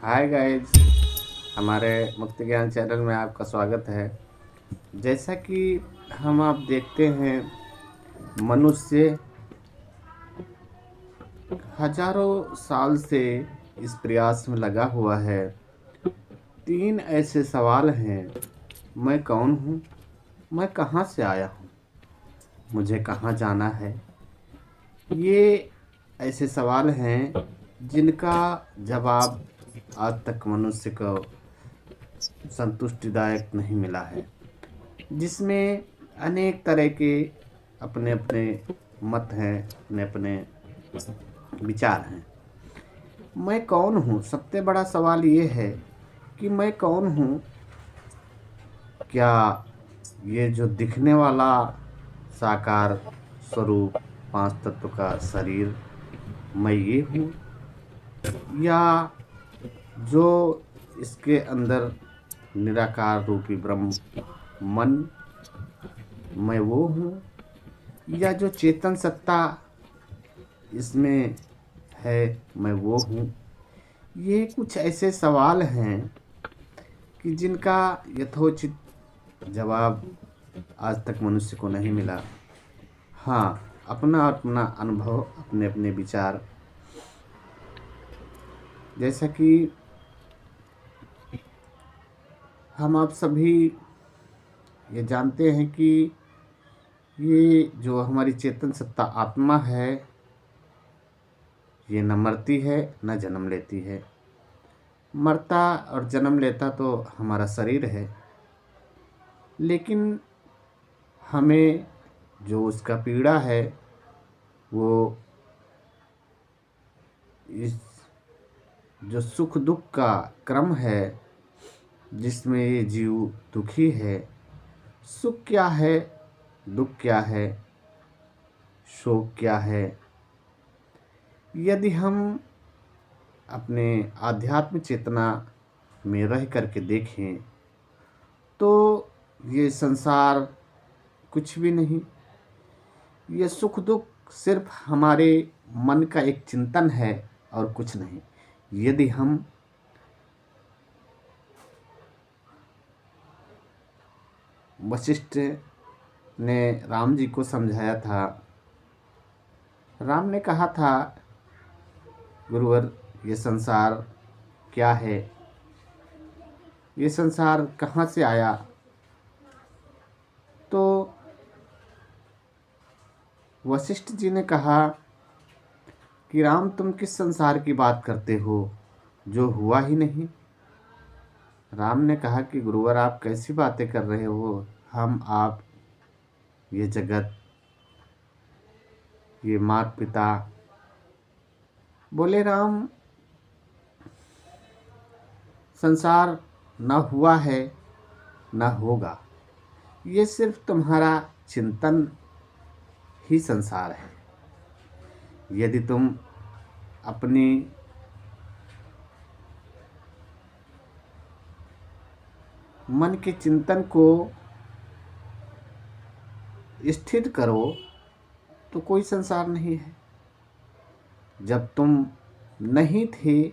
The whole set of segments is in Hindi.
हाय गाइस, हमारे मुक्ति ज्ञान चैनल में आपका स्वागत है। जैसा कि हम आप देखते हैं, मनुष्य हजारों साल से इस प्रयास में लगा हुआ है। 3 ऐसे सवाल हैं। मैं कौन हूँ? मैं कहाँ से आया हूँ? मुझे कहाँ जाना है? ये ऐसे सवाल हैं जिनका जवाब आज तक मनुष्य को संतुष्टिदायक नहीं मिला है, जिसमें अनेक तरह के अपने अपने मत हैं, अपने अपने विचार हैं। मैं कौन हूँ? सबसे बड़ा सवाल ये है कि मैं कौन हूँ। क्या ये जो दिखने वाला साकार स्वरूप 5 तत्व का शरीर, मैं ये हूँ? या जो इसके अंदर निराकार रूपी ब्रह्म मन, मैं वो हूँ? या जो चेतन सत्ता इसमें है, मैं वो हूँ? ये कुछ ऐसे सवाल हैं कि जिनका यथोचित जवाब आज तक मनुष्य को नहीं मिला। हाँ, अपना अपना अनुभव, अपने अपने विचार। जैसा कि हम आप सभी ये जानते हैं कि ये जो हमारी चेतन सत्ता आत्मा है, ये न मरती है न जन्म लेती है। मरता और जन्म लेता तो हमारा शरीर है, लेकिन हमें जो उसका पीड़ा है वो इस जो सुख दुख का क्रम है जिसमें ये जीव दुखी है। सुख क्या है, दुख क्या है, शोक क्या है? यदि हम अपने आध्यात्म चेतना में रह करके देखें तो ये संसार कुछ भी नहीं। ये सुख दुख सिर्फ हमारे मन का एक चिंतन है और कुछ नहीं। यदि हम वशिष्ठ ने राम जी को समझाया था, राम ने कहा था, गुरुवर ये संसार क्या है, ये संसार कहाँ से आया? तो वशिष्ठ जी ने कहा कि राम तुम किस संसार की बात करते हो जो हुआ ही नहीं? राम ने कहा कि गुरुवर आप कैसी बातें कर रहे हो, हम आप ये जगत, ये माता पिता। बोले राम, संसार न हुआ है न होगा, ये सिर्फ तुम्हारा चिंतन ही संसार है। यदि तुम अपनी मन के चिंतन को स्थिर करो तो कोई संसार नहीं है। जब तुम नहीं थे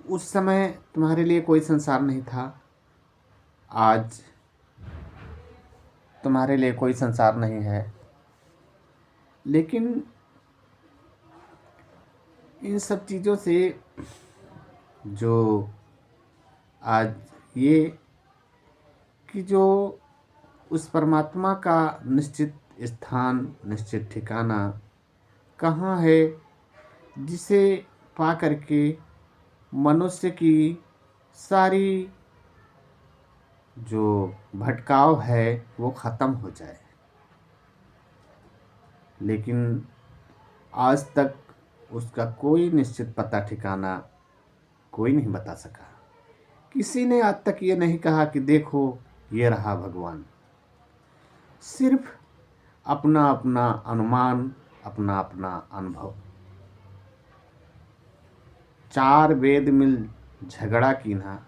उस समय तुम्हारे लिए कोई संसार नहीं था। आज तुम्हारे लिए कोई संसार नहीं है। लेकिन इन सब चीज़ों से जो आज ये कि जो उस परमात्मा का निश्चित स्थान, निश्चित ठिकाना कहाँ है, जिसे पा करके मनुष्य की सारी जो भटकाव है वो ख़त्म हो जाए। लेकिन आज तक उसका कोई निश्चित पता ठिकाना कोई नहीं बता सका। किसी ने आज तक ये नहीं कहा कि देखो ये रहा भगवान। सिर्फ अपना अपना अनुमान, अपना अपना अनुभव। 4 वेद मिल झगड़ा कीन्हा,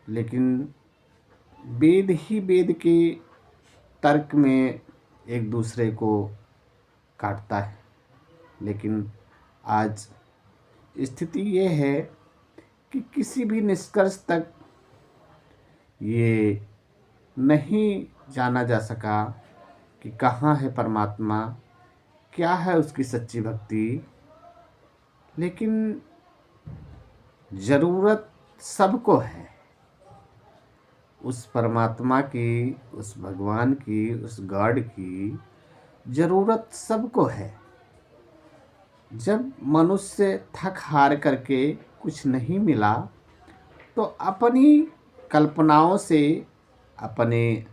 लेकिन वेद ही वेद के तर्क में एक दूसरे को काटता है। लेकिन आज स्थिति ये है कि किसी भी निष्कर्ष तक ये नहीं जाना जा सका कि कहाँ है परमात्मा, क्या है उसकी सच्ची भक्ति। लेकिन ज़रूरत सबको है उस परमात्मा की, उस भगवान की, उस गॉड की ज़रूरत सबको है। जब मनुष्य थक हार करके कुछ नहीं मिला तो अपनी कल्पनाओं से, अपने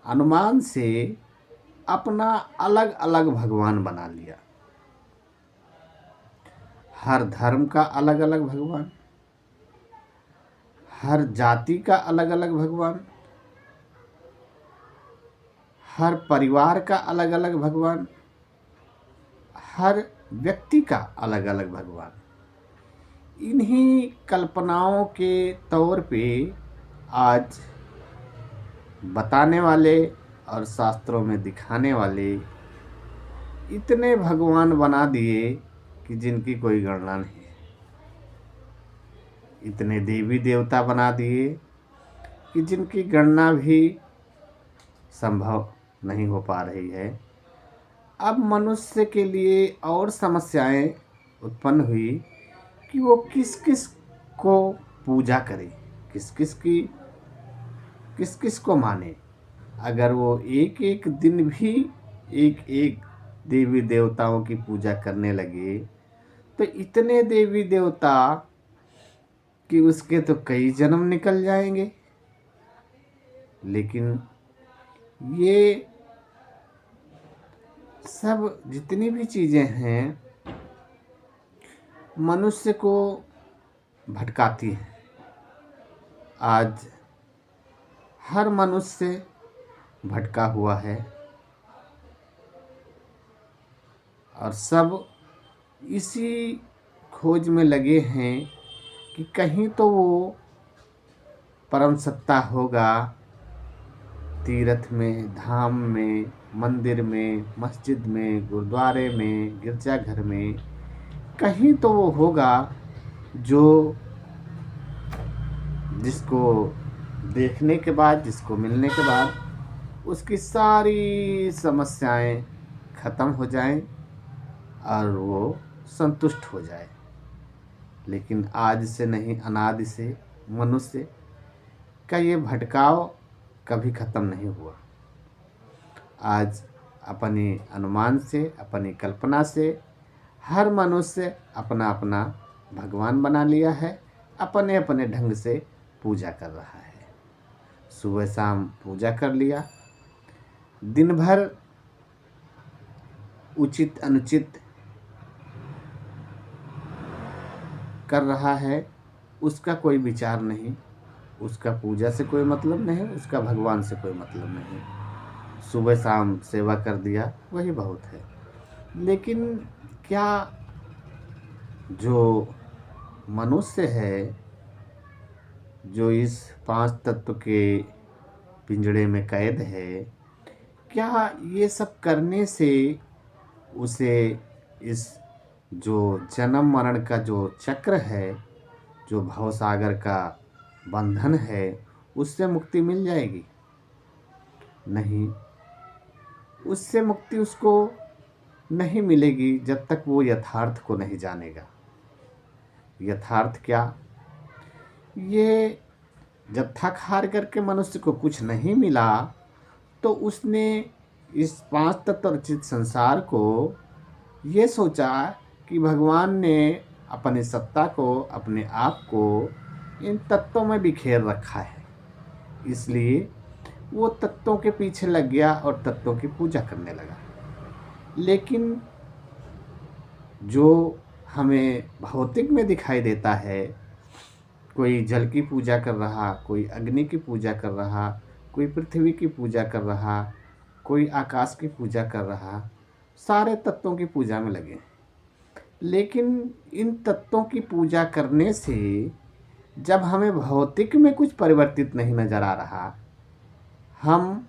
अनुमान से अपना अलग अलग भगवान बना लिया। हर धर्म का अलग अलग भगवान, हर जाति का अलग अलग भगवान, हर परिवार का अलग अलग भगवान, हर व्यक्ति का अलग अलग भगवान। इन्हीं कल्पनाओं के तौर पे आज बताने वाले और शास्त्रों में दिखाने वाले इतने भगवान बना दिए कि जिनकी कोई गणना नहीं है। इतने देवी देवता बना दिए कि जिनकी गणना भी संभव नहीं हो पा रही है। अब मनुष्य के लिए और समस्याएं उत्पन्न हुई कि वो किस किस को पूजा करे, किस किस को माने। अगर वो एक एक दिन भी एक एक देवी देवताओं की पूजा करने लगे तो इतने देवी देवता कि उसके तो कई जन्म निकल जाएंगे। लेकिन ये सब जितनी भी चीज़ें हैं मनुष्य को भटकाती हैं। आज हर मनुष्य भटका हुआ है और सब इसी खोज में लगे हैं कि कहीं तो वो परम सत्ता होगा, तीर्थ में, धाम में, मंदिर में, मस्जिद में, गुरुद्वारे में, गिरजाघर में, कहीं तो वो होगा जो जिसको देखने के बाद, जिसको मिलने के बाद उसकी सारी समस्याएं ख़त्म हो जाएं और वो संतुष्ट हो जाए। लेकिन आज से नहीं, अनादि से मनुष्य का ये भटकाव कभी ख़त्म नहीं हुआ। आज अपने अनुमान से, अपनी कल्पना से हर मनुष्य अपना अपना भगवान बना लिया है, अपने अपने ढंग से पूजा कर रहा है। सुबह शाम पूजा कर लिया, दिन भर उचित अनुचित कर रहा है, उसका कोई विचार नहीं, उसका पूजा से कोई मतलब नहीं, उसका भगवान से कोई मतलब नहीं। सुबह शाम सेवा कर दिया वही बहुत है। लेकिन क्या जो मनुष्य है, जो इस 5 तत्व के पिंजड़े में कैद है, क्या ये सब करने से उसे इस जो जन्म मरण का जो चक्र है, जो भवसागर का बंधन है, उससे मुक्ति मिल जाएगी? नहीं, उससे मुक्ति उसको नहीं मिलेगी जब तक वो यथार्थ को नहीं जानेगा। यथार्थ क्या? ये जब थक हार करके मनुष्य को कुछ नहीं मिला तो उसने इस 5 तत्व रचित संसार को ये सोचा कि भगवान ने अपनी सत्ता को, अपने आप को इन तत्वों में बिखेर रखा है, इसलिए वो तत्वों के पीछे लग गया और तत्वों की पूजा करने लगा। लेकिन जो हमें भौतिक में दिखाई देता है, कोई जल की पूजा कर रहा, कोई अग्नि की पूजा कर रहा, कोई पृथ्वी की पूजा कर रहा, कोई आकाश की पूजा कर रहा, सारे तत्वों की पूजा में लगे। लेकिन इन तत्वों की पूजा करने से जब हमें भौतिक में कुछ परिवर्तित नहीं नज़र आ रहा, हम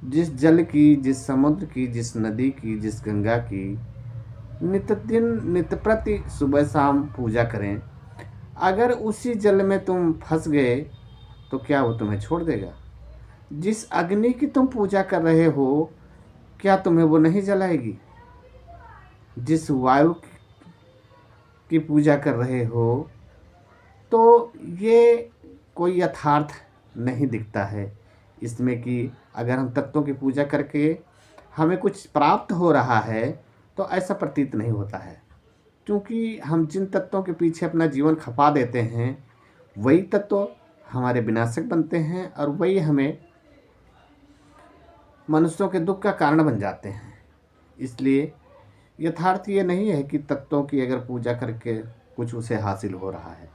जिस जल की, जिस समुद्र की, जिस नदी की, जिस गंगा की नित्य दिन नित्य प्रति सुबह शाम पूजा करें, अगर उसी जल में तुम फंस गए तो क्या वो तुम्हें छोड़ देगा? जिस अग्नि की तुम पूजा कर रहे हो, क्या तुम्हें वो नहीं जलाएगी? जिस वायु की पूजा कर रहे हो, तो ये कोई यथार्थ नहीं दिखता है इसमें कि अगर हम तत्वों की पूजा करके हमें कुछ प्राप्त हो रहा है, तो ऐसा प्रतीत नहीं होता है। क्योंकि हम जिन तत्वों के पीछे अपना जीवन खपा देते हैं, वही तत्व हमारे विनाशक बनते हैं और वही हमें मनुष्यों के दुख का कारण बन जाते हैं। इसलिए यथार्थ ये नहीं है कि तत्वों की अगर पूजा करके कुछ उसे हासिल हो रहा है,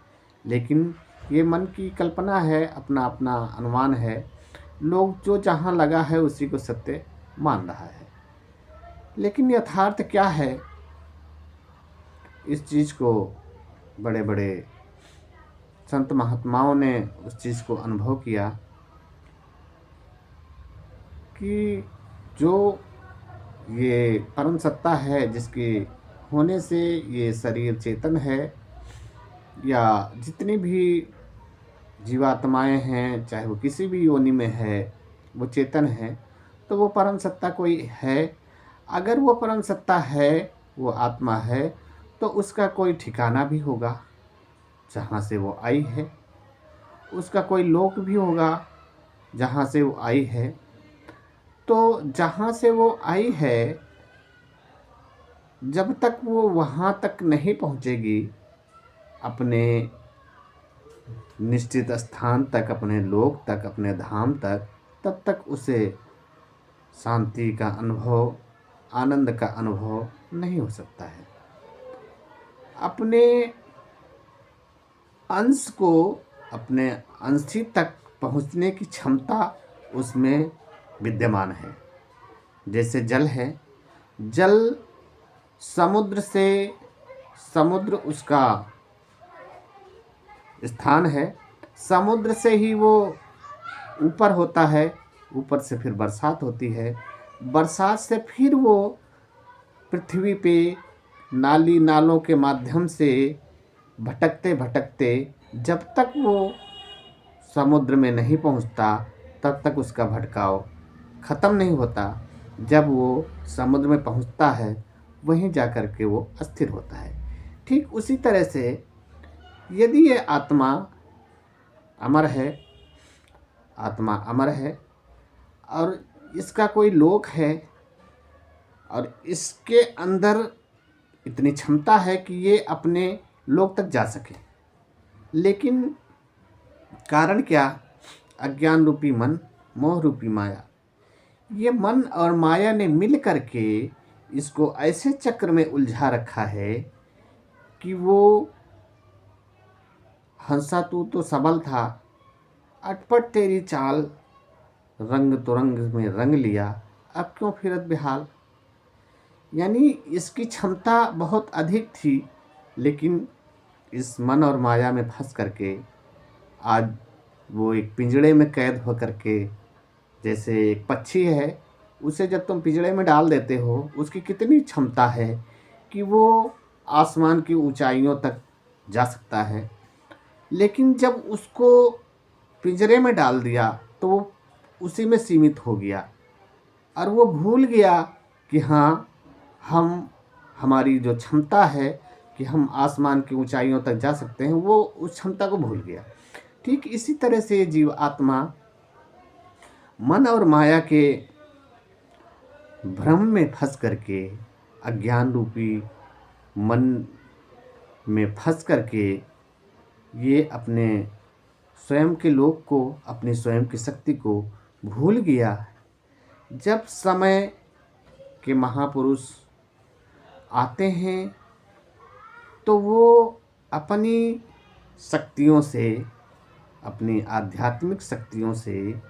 लेकिन ये मन की कल्पना है, अपना अपना अनुमान है। लोग जो जहाँ लगा है उसी को सत्य मान रहा है, लेकिन यथार्थ क्या है, इस चीज़ को बड़े बड़े संत महात्माओं ने उस चीज़ को अनुभव किया कि जो ये परम सत्ता है, जिसके होने से ये शरीर चेतन है, या जितनी भी जीवात्माएं हैं, चाहे वो किसी भी योनि में है, वो चेतन है, तो वो परम सत्ता कोई है। अगर वो परम सत्ता है, वो आत्मा है, तो उसका कोई ठिकाना भी होगा जहाँ से वो आई है, उसका कोई लोक भी होगा जहाँ से वो आई है। तो जहाँ से वो आई है, जब तक वो वहाँ तक नहीं पहुँचेगी, अपने निश्चित स्थान तक, अपने लोक तक, अपने धाम तक, तब तक उसे शांति का अनुभव, आनंद का अनुभव नहीं हो सकता है। अपने अंश को, अपने अंशी तक पहुँचने की क्षमता उसमें विद्यमान है। जैसे जल है, जल समुद्र से, समुद्र उसका स्थान है, समुद्र से ही वो ऊपर होता है, ऊपर से फिर बरसात होती है, बरसात से फिर वो पृथ्वी पे नाली नालों के माध्यम से भटकते भटकते जब तक वो समुद्र में नहीं पहुंचता, तब तक उसका भटकाव ख़त्म नहीं होता। जब वो समुद्र में पहुंचता है, वहीं जाकर के वो अस्थिर होता है। ठीक उसी तरह से यदि ये आत्मा अमर है, आत्मा अमर है और इसका कोई लोक है और इसके अंदर इतनी क्षमता है कि ये अपने लोक तक जा सके, लेकिन कारण क्या? अज्ञान रूपी मन, मोह रूपी माया। ये मन और माया ने मिल करके इसको ऐसे चक्र में उलझा रखा है कि वो हंसा तू तो सबल था, अटपट तेरी चाल, रंग तो रंग में रंग लिया, अब क्यों फिरत बेहाल। यानी इसकी क्षमता बहुत अधिक थी, लेकिन इस मन और माया में फंस करके आज वो एक पिंजड़े में कैद हो करके, जैसे एक पक्षी है, उसे जब तुम पिंजड़े में डाल देते हो, उसकी कितनी क्षमता है कि वो आसमान की ऊंचाइयों तक जा सकता है, लेकिन जब उसको पिंजरे में डाल दिया तो वो उसी में सीमित हो गया और वो भूल गया कि हाँ, हम, हमारी जो क्षमता है कि हम आसमान की ऊंचाइयों तक जा सकते हैं, वो उस क्षमता को भूल गया। ठीक इसी तरह से जीव आत्मा मन और माया के भ्रम में फंस करके, अज्ञान रूपी मन में फंस करके ये अपने स्वयं के लोक को, अपनी स्वयं की शक्ति को भूल गया। जब समय के महापुरुष आते हैं तो वो अपनी शक्तियों से, अपनी आध्यात्मिक शक्तियों से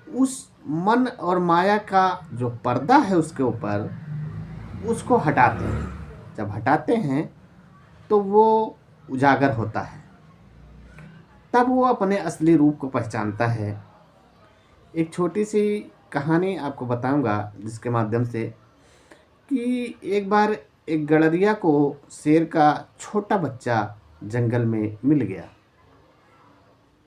उस मन और माया का जो पर्दा है उसके ऊपर, उसको हटाते हैं। जब हटाते हैं तो वो उजागर होता है, तब वो अपने असली रूप को पहचानता है। एक छोटी सी कहानी आपको बताऊंगा जिसके माध्यम से कि एक बार एक गड़रिया को शेर का छोटा बच्चा जंगल में मिल गया।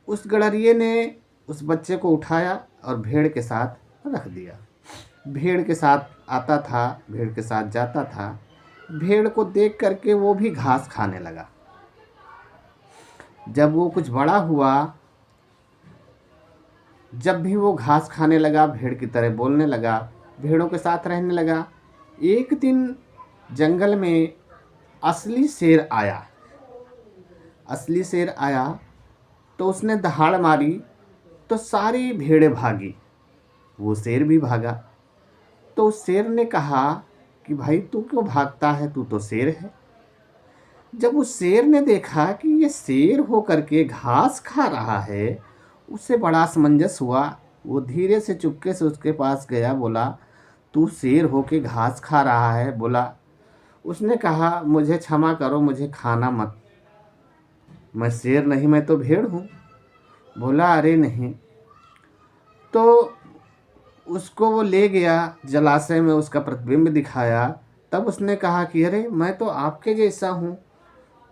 उस गड़रिये ने उस बच्चे को उठाया और भेड़ के साथ रख दिया। भेड़ के साथ आता था, भेड़ के साथ जाता था। भेड़ को देख करके वो भी घास खाने लगा। जब वो कुछ बड़ा हुआ, जब भी वो घास खाने लगा, भेड़ की तरह बोलने लगा, भेड़ों के साथ रहने लगा। एक दिन जंगल में असली शेर आया। असली शेर आया तो उसने दहाड़ मारी तो सारी भेड़ें भागी, वो शेर भी भागा। तो उस शेर ने कहा कि भाई तू क्यों भागता है, तू तो शेर है। जब उस शेर ने देखा कि ये शेर हो करके घास खा रहा है, उससे बड़ा असमंजस हुआ। वो धीरे से चुपके से उसके पास गया, बोला तू शेर हो के घास खा रहा है? बोला, उसने कहा मुझे क्षमा करो, मुझे खाना मत, मैं शेर नहीं, मैं तो भेड़ हूँ। बोला अरे नहीं। तो उसको वो ले गया जलाशय में, उसका प्रतिबिंब दिखाया। तब उसने कहा कि अरे मैं तो आपके जैसा हूँ।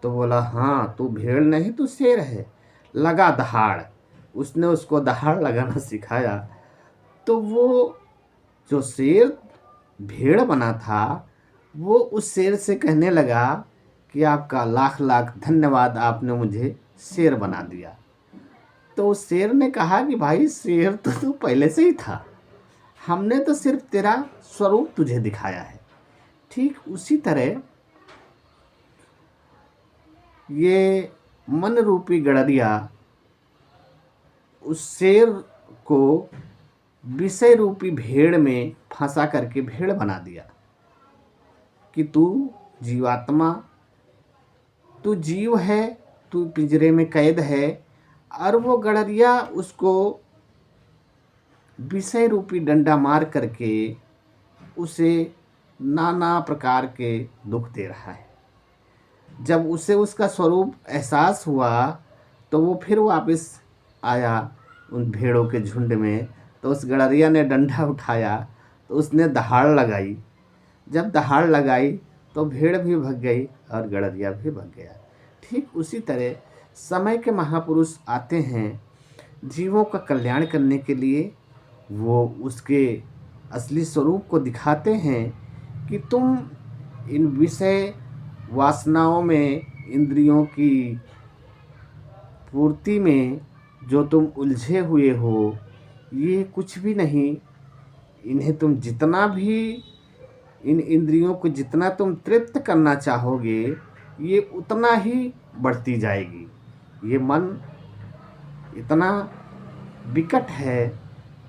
तो बोला हाँ तू भेड़ नहीं, तू शेर है। लगा दहाड़। उसने उसको दहाड़ लगाना सिखाया। तो वो जो शेर भेड़ बना था, वो उस शेर से कहने लगा कि आपका लाख लाख धन्यवाद, आपने मुझे शेर बना दिया। तो उस शेर ने कहा कि भाई शेर तो तू पहले से ही था, हमने तो सिर्फ तेरा स्वरूप तुझे दिखाया है। ठीक उसी तरह ये मन रूपी गड़रिया उस शेर को विषय रूपी भेड़ में फंसा करके भेड़ बना दिया कि तू जीवात्मा, तू जीव है, तू पिंजरे में कैद है। और वो गड़रिया उसको विषय रूपी डंडा मार करके उसे नाना प्रकार के दुख दे रहा है। जब उसे उसका स्वरूप एहसास हुआ तो वो फिर वापस आया उन भेड़ों के झुंड में। तो उस गड़रिया ने डंडा उठाया तो उसने दहाड़ लगाई। जब दहाड़ लगाई तो भेड़ भी भग गई और गड़रिया भी भग गया। ठीक उसी तरह समय के महापुरुष आते हैं जीवों का कल्याण करने के लिए। वो उसके असली स्वरूप को दिखाते हैं कि तुम इन विषय वासनाओं में, इंद्रियों की पूर्ति में जो तुम उलझे हुए हो, ये कुछ भी नहीं। इन्हें तुम जितना भी, इन इंद्रियों को जितना तुम तृप्त करना चाहोगे, ये उतना ही बढ़ती जाएगी। ये मन इतना विकट है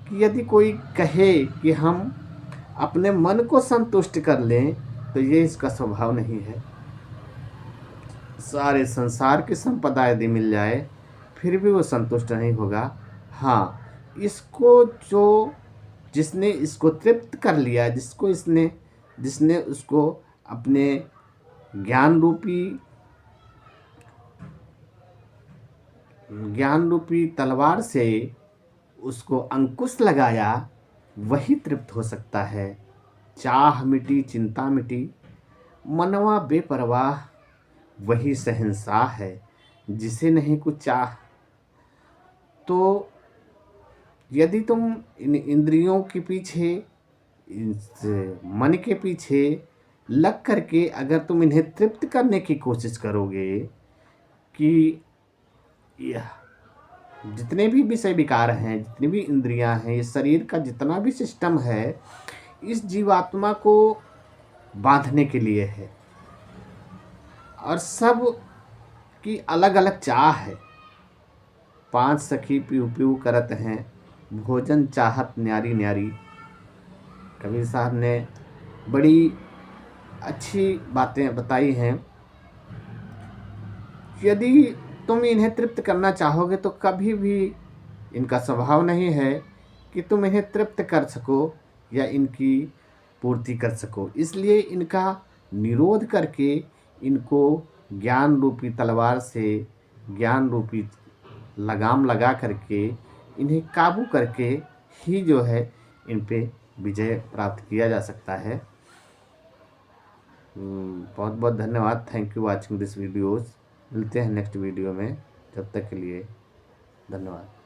कि यदि कोई कहे कि हम अपने मन को संतुष्ट कर लें तो ये इसका स्वभाव नहीं है। सारे संसार की संपदा यदि मिल जाए फिर भी वो संतुष्ट नहीं होगा। हाँ, इसको जो जिसने इसको तृप्त कर लिया, जिसने उसको अपने ज्ञान रूपी तलवार से उसको अंकुश लगाया, वही तृप्त हो सकता है। चाह मिटी चिंता मिटी, मनवा बेपरवाह, वही शहंशाह है जिसे नहीं कुछ चाह। तो यदि तुम इन इंद्रियों के पीछे, इस मन के पीछे लग करके अगर तुम इन्हें तृप्त करने की कोशिश करोगे कि यह जितने भी विषय विकार हैं, जितनी भी इंद्रियां हैं, ये शरीर का जितना भी सिस्टम है, इस जीवात्मा को बांधने के लिए है। और सब की अलग अलग चाह है। 5 सखी पीऊ पीऊ करत हैं, भोजन चाहत न्यारी न्यारी। कबीर साहब ने बड़ी अच्छी बातें बताई हैं। यदि तुम इन्हें तृप्त करना चाहोगे तो कभी भी इनका स्वभाव नहीं है कि तुम इन्हें तृप्त कर सको या इनकी पूर्ति कर सको। इसलिए इनका निरोध करके, इनको ज्ञान रूपी तलवार से, ज्ञान रूपी लगाम लगा करके, इन्हें काबू करके ही जो है इन पे विजय प्राप्त किया जा सकता है। बहुत बहुत धन्यवाद। Thank you watching this videos. मिलते हैं नेक्स्ट वीडियो में, जब तक के लिए धन्यवाद।